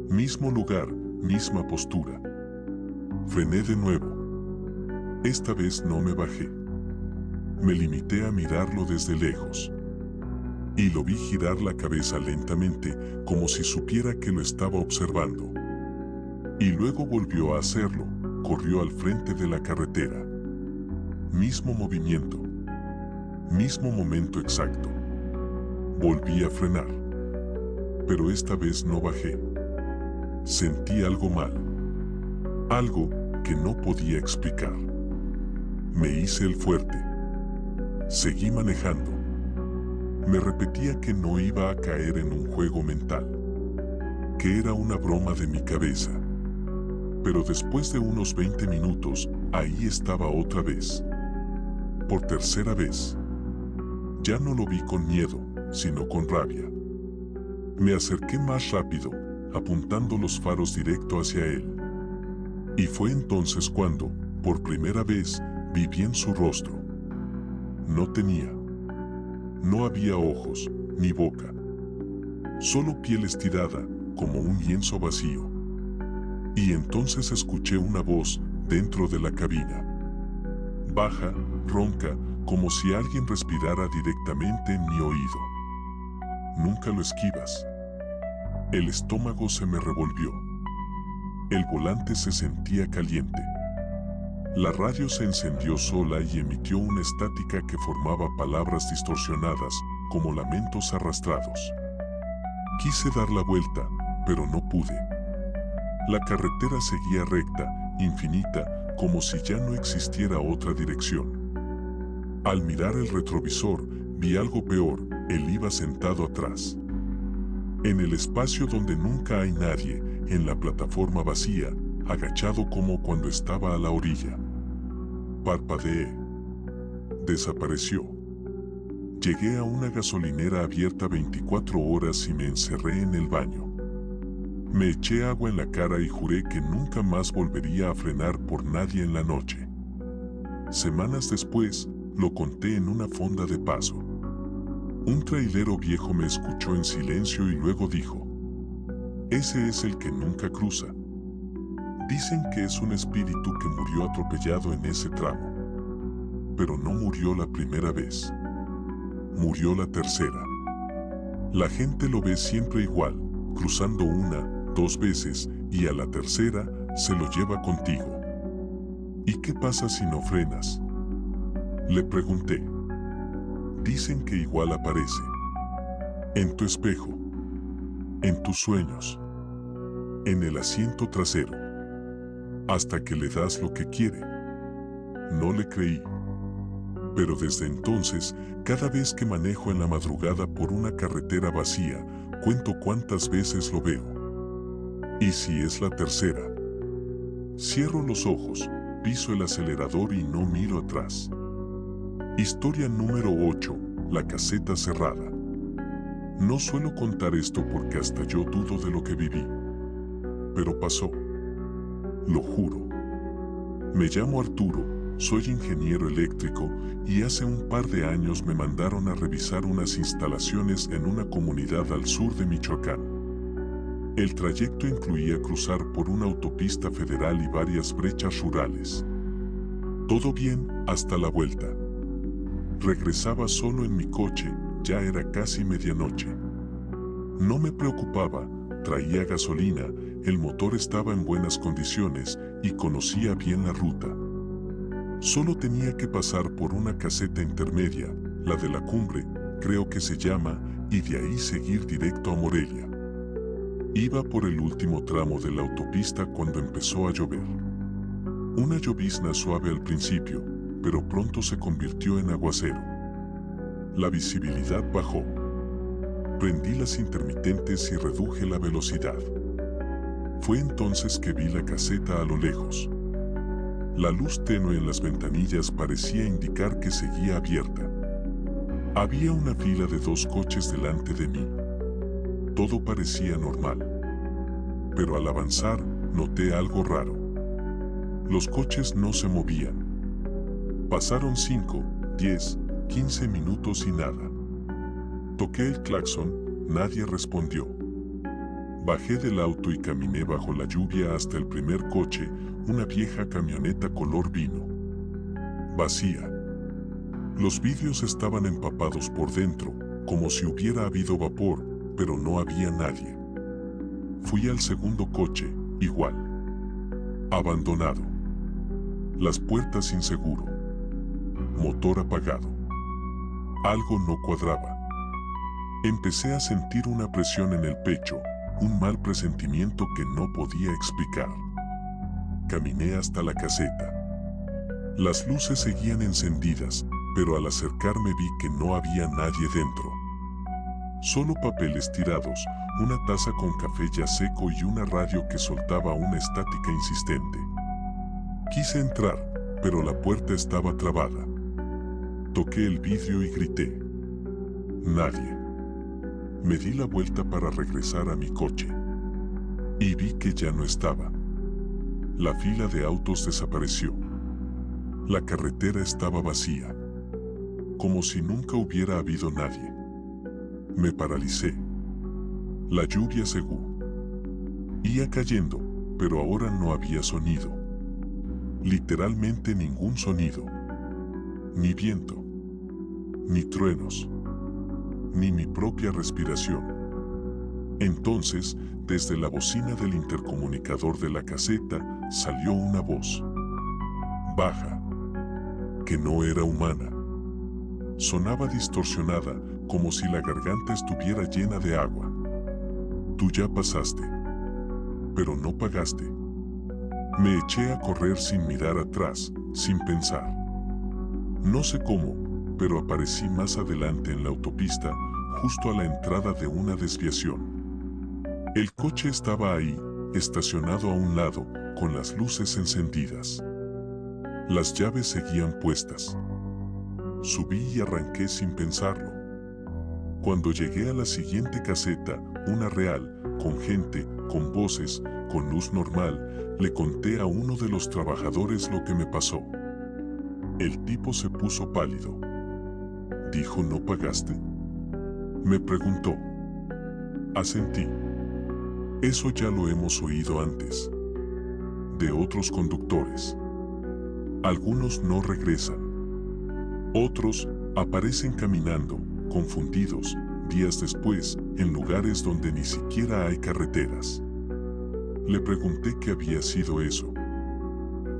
Mismo lugar, misma postura. Frené de nuevo. Esta vez no me bajé. Me limité a mirarlo desde lejos. Y lo vi girar la cabeza lentamente, como si supiera que lo estaba observando. Y luego volvió a hacerlo, corrió al frente de la carretera. Mismo movimiento. Mismo momento exacto. Volví a frenar. Pero esta vez no bajé. Sentí algo mal. Algo que no podía explicar. Me hice el fuerte. Seguí manejando. Me repetía que no iba a caer en un juego mental, que era una broma de mi cabeza. Pero después de unos 20 minutos, ahí estaba otra vez. Por tercera vez. Ya no lo vi con miedo, sino con rabia. Me acerqué más rápido, apuntando los faros directo hacia él. Y fue entonces cuando, por primera vez, vi bien su rostro. No tenía. No había ojos, ni boca. Solo piel estirada, como un lienzo vacío. Y entonces escuché una voz dentro de la cabina. Baja, ronca, como si alguien respirara directamente en mi oído. Nunca lo esquivas. El estómago se me revolvió. El volante se sentía caliente. La radio se encendió sola y emitió una estática que formaba palabras distorsionadas, como lamentos arrastrados. Quise dar la vuelta, pero no pude. La carretera seguía recta, infinita, como si ya no existiera otra dirección. Al mirar el retrovisor, vi algo peor, él iba sentado atrás. En el espacio donde nunca hay nadie, en la plataforma vacía, agachado como cuando estaba a la orilla. Parpadeé. Desapareció. Llegué a una gasolinera abierta 24 horas y me encerré en el baño. Me eché agua en la cara y juré que nunca más volvería a frenar por nadie en la noche. Semanas después, lo conté en una fonda de paso. Un trailero viejo me escuchó en silencio y luego dijo: "Ese es el que nunca cruza. Dicen que es un espíritu que murió atropellado en ese tramo. Pero no murió la primera vez. Murió la tercera. La gente lo ve siempre igual, cruzando 1, 2 veces, y a la tercera se lo lleva contigo. ¿Y qué pasa si no frenas? Le pregunté. Dicen que igual aparece. En tu espejo. En tus sueños. En el asiento trasero. Hasta que le das lo que quiere. No le creí. Pero desde entonces, cada vez que manejo en la madrugada por una carretera vacía, cuento cuántas veces lo veo. Y si es la tercera. Cierro los ojos, piso el acelerador y no miro atrás. Historia número 8. La caseta cerrada. No suelo contar esto porque hasta yo dudo de lo que viví. Pero pasó. Lo juro. Me llamo Arturo, soy ingeniero eléctrico y hace un par de años me mandaron a revisar unas instalaciones en una comunidad al sur de Michoacán. El trayecto incluía cruzar por una autopista federal y varias brechas rurales. Todo bien hasta la vuelta. Regresaba solo en mi coche, ya era casi medianoche. No me preocupaba, traía gasolina, el motor estaba en buenas condiciones y conocía bien la ruta. Solo tenía que pasar por una caseta intermedia, la de la Cumbre, creo que se llama, y de ahí seguir directo a Morelia. Iba por el último tramo de la autopista cuando empezó a llover. Una llovizna suave al principio, pero pronto se convirtió en aguacero. La visibilidad bajó. Prendí las intermitentes y reduje la velocidad. Fue entonces que vi la caseta a lo lejos. La luz tenue en las ventanillas parecía indicar que seguía abierta. Había una fila de 2 coches delante de mí. Todo parecía normal. Pero al avanzar, noté algo raro. Los coches no se movían. Pasaron 5, 10, 15 minutos y nada. Toqué el claxon, nadie respondió. Bajé del auto y caminé bajo la lluvia hasta el primer coche, una vieja camioneta color vino. Vacía. Los vidrios estaban empapados por dentro, como si hubiera habido vapor, pero no había nadie. Fui al segundo coche, igual. Abandonado. Las puertas sin seguro. Motor apagado. Algo no cuadraba. Empecé a sentir una presión en el pecho, un mal presentimiento que no podía explicar. Caminé hasta la caseta. Las luces seguían encendidas, pero al acercarme vi que no había nadie dentro. Solo papeles tirados, una taza con café ya seco y una radio que soltaba una estática insistente. Quise entrar, pero la puerta estaba trabada. Toqué el vidrio y grité. Nadie. Me di la vuelta para regresar a mi coche. Y vi que ya no estaba. La fila de autos desapareció. La carretera estaba vacía. Como si nunca hubiera habido nadie. Me paralicé. La lluvia cegó. Iba cayendo, pero ahora no había sonido. Literalmente ningún sonido. Ni viento. Ni truenos. Ni mi propia respiración. Entonces, desde la bocina del intercomunicador de la caseta, salió una voz. Baja. Que no era humana. Sonaba distorsionada, como si la garganta estuviera llena de agua. Tú ya pasaste. Pero no pagaste. Me eché a correr sin mirar atrás, sin pensar. No sé cómo, pero aparecí más adelante en la autopista, justo a la entrada de una desviación. El coche estaba ahí, estacionado a un lado, con las luces encendidas. Las llaves seguían puestas. Subí y arranqué sin pensarlo. Cuando llegué a la siguiente caseta, una real, con gente, con voces, con luz normal, le conté a uno de los trabajadores lo que me pasó. El tipo se puso pálido. Dijo, ¿no pagaste? Me preguntó. Asentí. Eso ya lo hemos oído antes. De otros conductores. Algunos no regresan. Otros aparecen caminando, confundidos, días después, en lugares donde ni siquiera hay carreteras. Le pregunté qué había sido eso.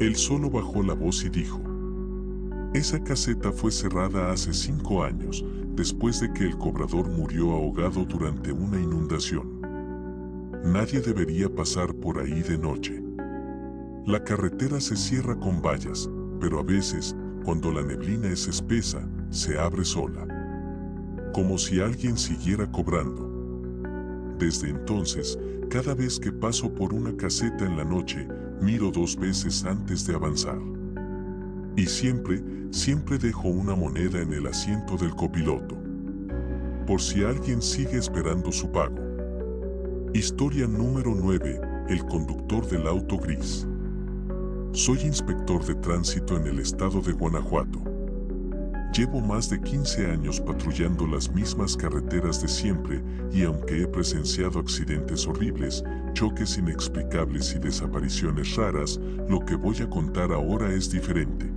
Él solo bajó la voz y dijo: esa caseta fue cerrada hace 5 años, después de que el cobrador murió ahogado durante una inundación. Nadie debería pasar por ahí de noche. La carretera se cierra con vallas, pero a veces, cuando la neblina es espesa, se abre sola. Como si alguien siguiera cobrando. Desde entonces, cada vez que paso por una caseta en la noche, miro 2 veces antes de avanzar. Y siempre dejo una moneda en el asiento del copiloto. Por si alguien sigue esperando su pago. Historia número 9. El conductor del auto gris. Soy inspector de tránsito en el estado de Guanajuato. Llevo más de 15 años patrullando las mismas carreteras de siempre y aunque he presenciado accidentes horribles, choques inexplicables y desapariciones raras, lo que voy a contar ahora es diferente.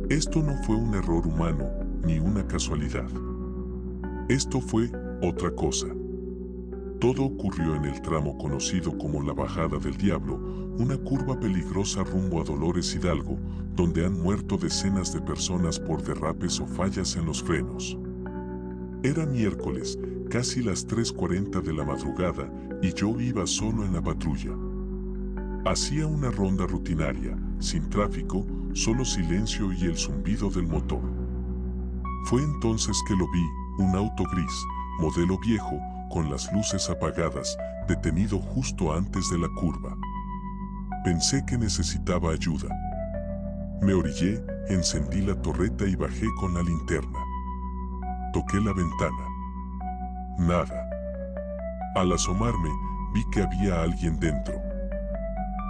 Esto no fue un error humano, ni una casualidad. Esto fue otra cosa. Todo ocurrió en el tramo conocido como la Bajada del Diablo, una curva peligrosa rumbo a Dolores Hidalgo, donde han muerto decenas de personas por derrapes o fallas en los frenos. Era miércoles, casi las 3:40 de la madrugada, y yo iba solo en la patrulla. Hacía una ronda rutinaria, sin tráfico, solo silencio y el zumbido del motor. Fue entonces que lo vi, un auto gris, modelo viejo, con las luces apagadas, detenido justo antes de la curva. Pensé que necesitaba ayuda. Me orillé, encendí la torreta y bajé con la linterna. Toqué la ventana. Nada. Al asomarme, vi que había alguien dentro.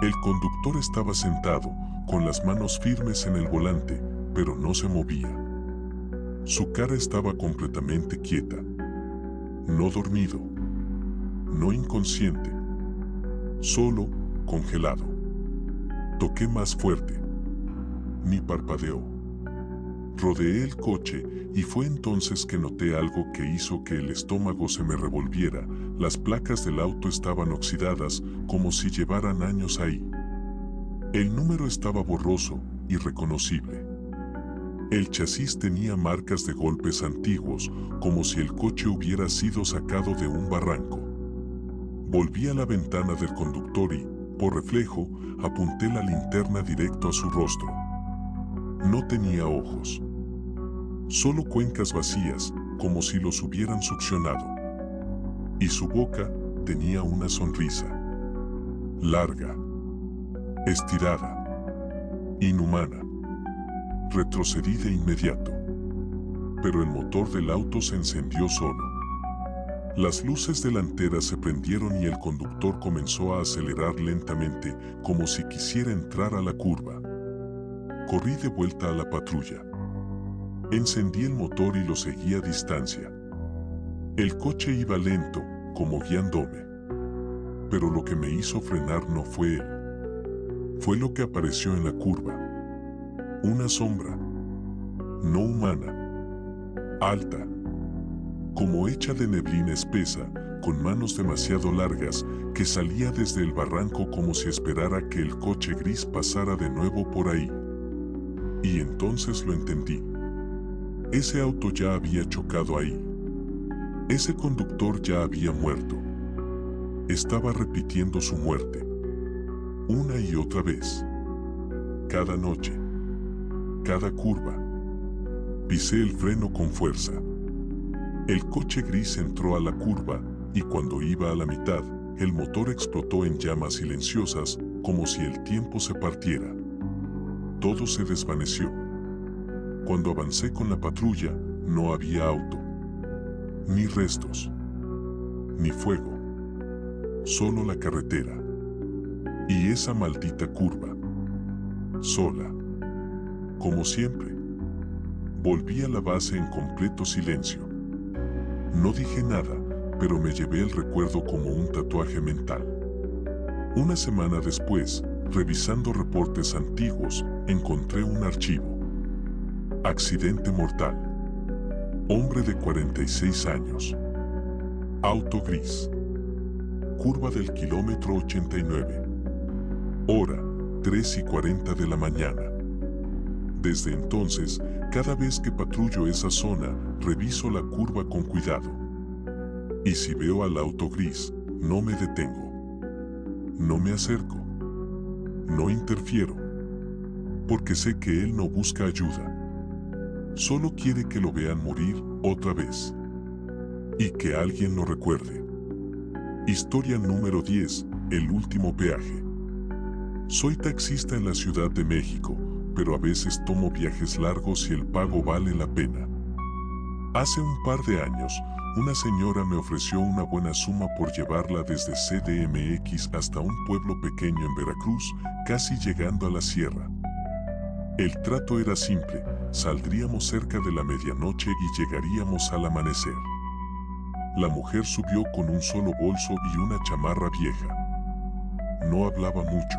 El conductor estaba sentado, con las manos firmes en el volante, pero no se movía. Su cara estaba completamente quieta. No dormido. No inconsciente. Solo congelado. Toqué más fuerte. Ni parpadeó. Rodeé el coche y fue entonces que noté algo que hizo que el estómago se me revolviera. Las placas del auto estaban oxidadas, como si llevaran años ahí. El número estaba borroso, irreconocible. El chasis tenía marcas de golpes antiguos, como si el coche hubiera sido sacado de un barranco. Volví a la ventana del conductor y, por reflejo, apunté la linterna directo a su rostro. No tenía ojos. Solo cuencas vacías, como si los hubieran succionado. Y su boca tenía una sonrisa. Larga. Estirada. Inhumana. Retrocedí de inmediato. Pero el motor del auto se encendió solo. Las luces delanteras se prendieron y el conductor comenzó a acelerar lentamente, como si quisiera entrar a la curva. Corrí de vuelta a la patrulla. Encendí el motor y lo seguí a distancia. El coche iba lento, como guiándome. Pero lo que me hizo frenar no fue él. Fue lo que apareció en la curva. Una sombra. No humana. Alta. Como hecha de neblina espesa, con manos demasiado largas, que salía desde el barranco como si esperara que el coche gris pasara de nuevo por ahí. Y entonces lo entendí. Ese auto ya había chocado ahí. Ese conductor ya había muerto. Estaba repitiendo su muerte. Una y otra vez. Cada noche. Cada curva. Pisé el freno con fuerza. El coche gris entró a la curva, y cuando iba a la mitad, el motor explotó en llamas silenciosas, como si el tiempo se partiera. Todo se desvaneció. Cuando avancé con la patrulla, no había auto. Ni restos. Ni fuego. Solo la carretera. Y esa maldita curva. Sola. Como siempre. Volví a la base en completo silencio. No dije nada, pero me llevé el recuerdo como un tatuaje mental. Una semana después, revisando reportes antiguos, encontré un archivo. Accidente mortal. Hombre de 46 años. Auto gris. Curva del kilómetro 89. Hora, 3:40 de la mañana. Desde entonces, cada vez que patrullo esa zona, reviso la curva con cuidado. Y si veo al auto gris, no me detengo. No me acerco. No interfiero. Porque sé que él no busca ayuda. Solo quiere que lo vean morir otra vez. Y que alguien lo recuerde. Historia número 10. El último peaje. Soy taxista en la Ciudad de México, pero a veces tomo viajes largos y el pago vale la pena. Hace un par de años, una señora me ofreció una buena suma por llevarla desde CDMX hasta un pueblo pequeño en Veracruz, casi llegando a la sierra. El trato era simple, saldríamos cerca de la medianoche y llegaríamos al amanecer. La mujer subió con un solo bolso y una chamarra vieja. No hablaba mucho.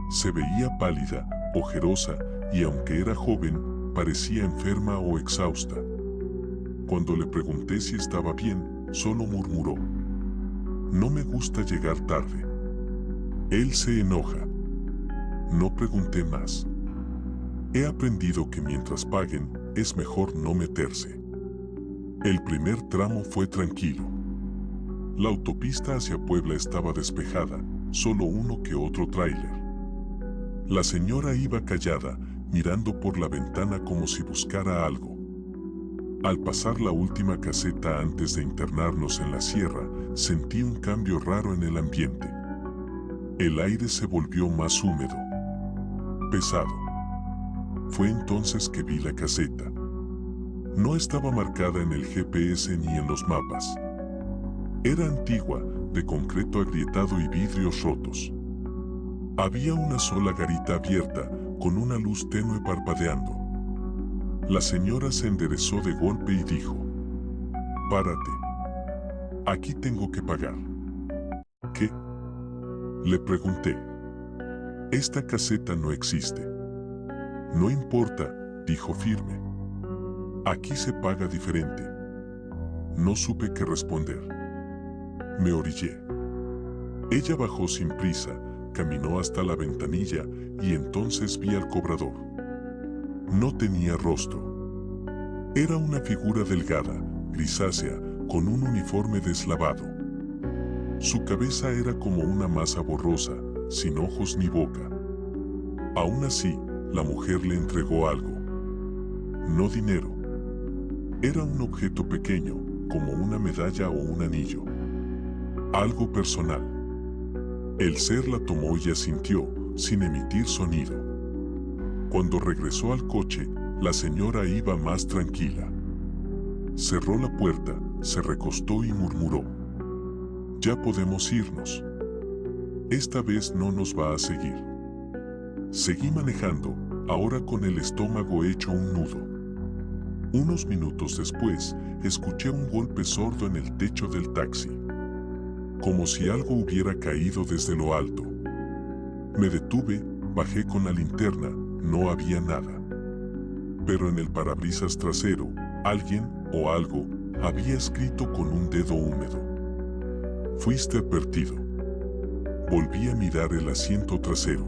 Se veía pálida, ojerosa, y aunque era joven, parecía enferma o exhausta. Cuando le pregunté si estaba bien, solo murmuró: "No me gusta llegar tarde". Él se enoja. No pregunté más. He aprendido que mientras paguen, es mejor no meterse. El primer tramo fue tranquilo. La autopista hacia Puebla estaba despejada, solo uno que otro tráiler. La señora iba callada, mirando por la ventana como si buscara algo. Al pasar la última caseta antes de internarnos en la sierra, sentí un cambio raro en el ambiente. El aire se volvió más húmedo, pesado. Fue entonces que vi la caseta. No estaba marcada en el GPS ni en los mapas. Era antigua, de concreto agrietado y vidrios rotos. Había una sola garita abierta, con una luz tenue parpadeando. La señora se enderezó de golpe y dijo: "Párate. Aquí tengo que pagar". ¿Qué?, le pregunté. "Esta caseta no existe". "No importa", dijo firme. "Aquí se paga diferente". No supe qué responder. Me orillé. Ella bajó sin prisa, caminó hasta la ventanilla y entonces vi al cobrador. No tenía rostro. Era una figura delgada, grisácea, con un uniforme deslavado. Su cabeza era como una masa borrosa, sin ojos ni boca. Aún así, la mujer le entregó algo. No dinero. Era un objeto pequeño, como una medalla o un anillo. Algo personal. El ser la tomó y asintió, sin emitir sonido. Cuando regresó al coche, la señora iba más tranquila. Cerró la puerta, se recostó y murmuró: "Ya podemos irnos. Esta vez no nos va a seguir". Seguí manejando, ahora con el estómago hecho un nudo. Unos minutos después, escuché un golpe sordo en el techo del taxi. Como si algo hubiera caído desde lo alto. Me detuve, bajé con la linterna, no había nada. Pero en el parabrisas trasero, alguien, o algo, había escrito con un dedo húmedo: "Fuiste advertido". Volví a mirar el asiento trasero.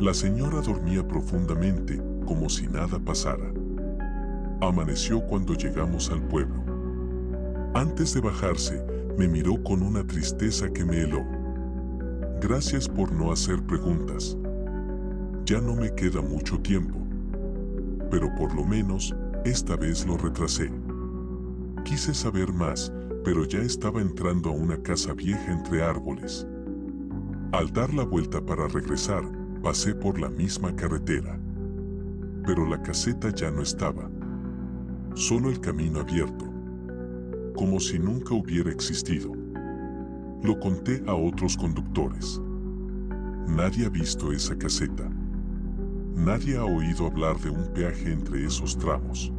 La señora dormía profundamente, como si nada pasara. Amaneció cuando llegamos al pueblo. Antes de bajarse, me miró con una tristeza que me heló. "Gracias por no hacer preguntas. Ya no me queda mucho tiempo. Pero por lo menos, esta vez lo retrasé". Quise saber más, pero ya estaba entrando a una casa vieja entre árboles. Al dar la vuelta para regresar, pasé por la misma carretera. Pero la caseta ya no estaba. Solo el camino abierto. Como si nunca hubiera existido. Lo conté a otros conductores. Nadie ha visto esa caseta. Nadie ha oído hablar de un peaje entre esos tramos.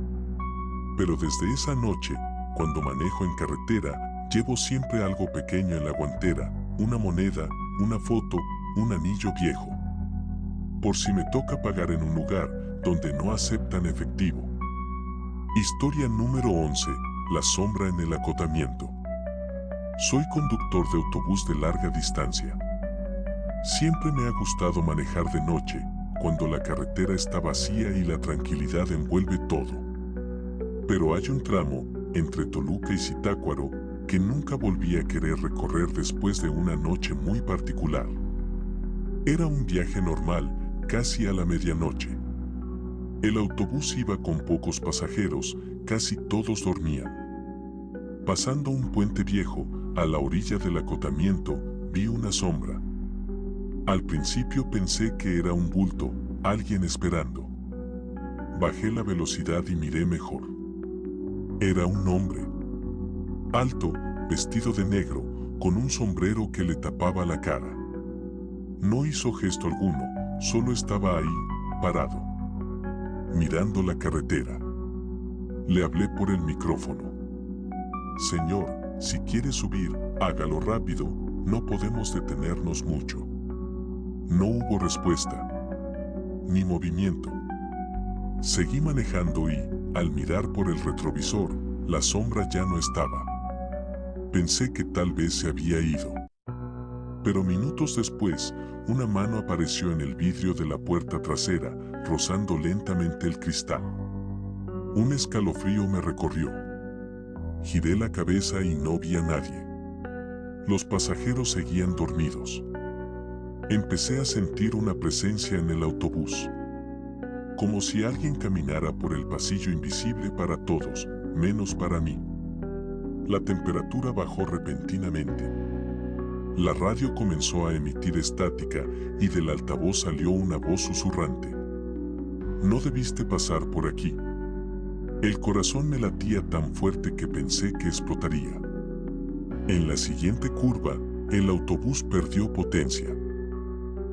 Pero desde esa noche, cuando manejo en carretera, llevo siempre algo pequeño en la guantera, una moneda, una foto, un anillo viejo. Por si me toca pagar en un lugar donde no aceptan efectivo. Historia número 11. La sombra en el acotamiento. Soy conductor de autobús de larga distancia. Siempre me ha gustado manejar de noche, cuando la carretera está vacía y la tranquilidad envuelve todo. Pero hay un tramo, entre Toluca y Zitácuaro, que nunca volví a querer recorrer después de una noche muy particular. Era un viaje normal, casi a la medianoche. El autobús iba con pocos pasajeros, casi todos dormían. Pasando un puente viejo, a la orilla del acotamiento, vi una sombra. Al principio pensé que era un bulto, alguien esperando. Bajé la velocidad y miré mejor. Era un hombre. Alto, vestido de negro, con un sombrero que le tapaba la cara. No hizo gesto alguno, solo estaba ahí, parado, mirando la carretera. Le hablé por el micrófono. Señor, si quiere subir, hágalo rápido, no podemos detenernos mucho. No hubo respuesta, ni movimiento. Seguí manejando y, al mirar por el retrovisor, la sombra ya no estaba. Pensé que tal vez se había ido. Pero minutos después, una mano apareció en el vidrio de la puerta trasera, rozando lentamente el cristal. Un escalofrío me recorrió. Giré la cabeza y no vi a nadie. Los pasajeros seguían dormidos. Empecé a sentir una presencia en el autobús. Como si alguien caminara por el pasillo invisible para todos, menos para mí. La temperatura bajó repentinamente. La radio comenzó a emitir estática y del altavoz salió una voz susurrante. No debiste pasar por aquí. El corazón me latía tan fuerte que pensé que explotaría. En la siguiente curva, el autobús perdió potencia.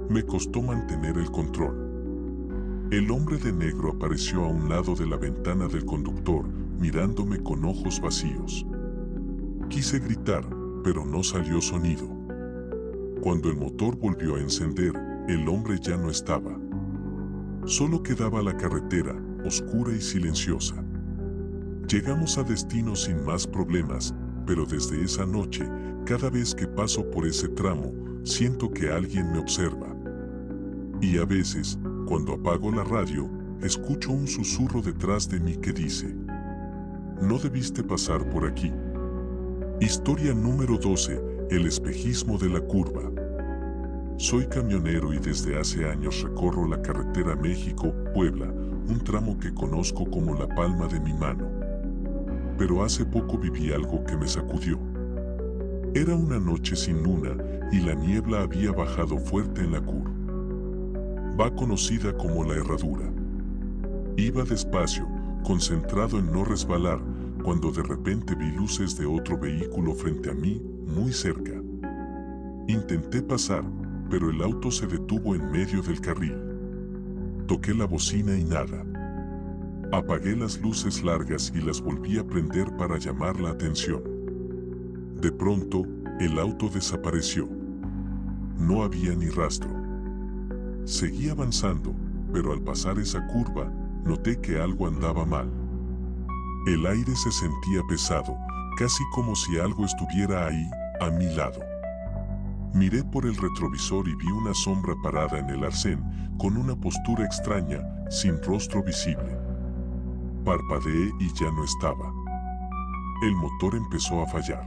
Me costó mantener el control. El hombre de negro apareció a un lado de la ventana del conductor, mirándome con ojos vacíos. Quise gritar, pero no salió sonido. Cuando el motor volvió a encender, el hombre ya no estaba. Solo quedaba la carretera, oscura y silenciosa. Llegamos a destino sin más problemas, pero desde esa noche, cada vez que paso por ese tramo, siento que alguien me observa. Y a veces, cuando apago la radio, escucho un susurro detrás de mí que dice: no debiste pasar por aquí. Historia número 12, el espejismo de la curva. Soy camionero y desde hace años recorro la carretera México-Puebla, un tramo que conozco como la palma de mi mano. Pero hace poco viví algo que me sacudió. Era una noche sin luna y la niebla había bajado fuerte en la curva. Va conocida como la Herradura. Iba despacio, concentrado en no resbalar, cuando de repente vi luces de otro vehículo frente a mí, muy cerca. Intenté pasar, pero el auto se detuvo en medio del carril. Toqué la bocina y nada. Apagué las luces largas y las volví a prender para llamar la atención. De pronto, el auto desapareció. No había ni rastro. Seguí avanzando, pero al pasar esa curva, noté que algo andaba mal. El aire se sentía pesado, casi como si algo estuviera ahí, a mi lado. Miré por el retrovisor y vi una sombra parada en el arcén, con una postura extraña, sin rostro visible. Parpadeé y ya no estaba. El motor empezó a fallar.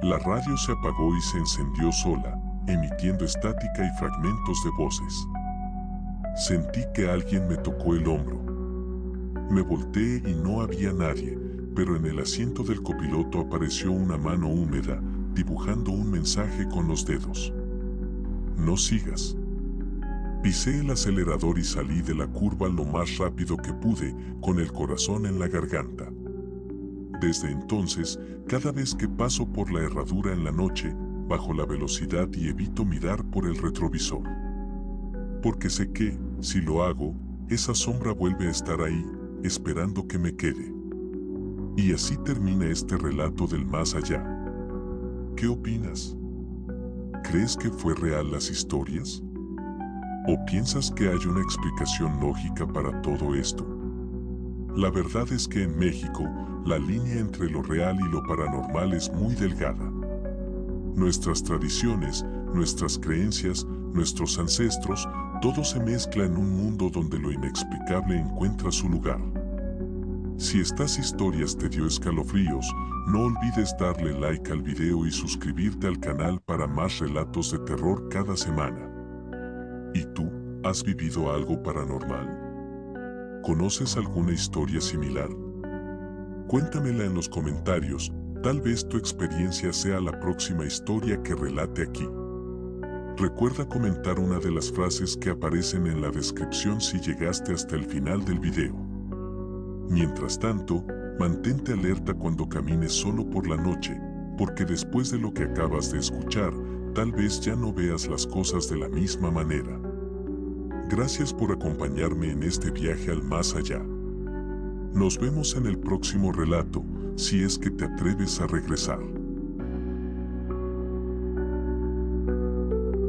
La radio se apagó y se encendió sola, emitiendo estática y fragmentos de voces. Sentí que alguien me tocó el hombro. Me volteé y no había nadie, pero en el asiento del copiloto apareció una mano húmeda, dibujando un mensaje con los dedos. No sigas. Pisé el acelerador y salí de la curva lo más rápido que pude, con el corazón en la garganta. Desde entonces, cada vez que paso por la herradura en la noche, bajo la velocidad y evito mirar por el retrovisor. Porque sé que, si lo hago, esa sombra vuelve a estar ahí, esperando que me quede. Y así termina este relato del más allá. ¿Qué opinas? ¿Crees que fue real las historias? ¿O piensas que hay una explicación lógica para todo esto? La verdad es que en México, la línea entre lo real y lo paranormal es muy delgada. Nuestras tradiciones, nuestras creencias, nuestros ancestros, todo se mezcla en un mundo donde lo inexplicable encuentra su lugar. Si estas historias te dio escalofríos, no olvides darle like al video y suscribirte al canal para más relatos de terror cada semana. ¿Y tú, has vivido algo paranormal? ¿Conoces alguna historia similar? Cuéntamela en los comentarios, tal vez tu experiencia sea la próxima historia que relate aquí. Recuerda comentar una de las frases que aparecen en la descripción si llegaste hasta el final del video. Mientras tanto, mantente alerta cuando camines solo por la noche, porque después de lo que acabas de escuchar, tal vez ya no veas las cosas de la misma manera. Gracias por acompañarme en este viaje al más allá. Nos vemos en el próximo relato, si es que te atreves a regresar.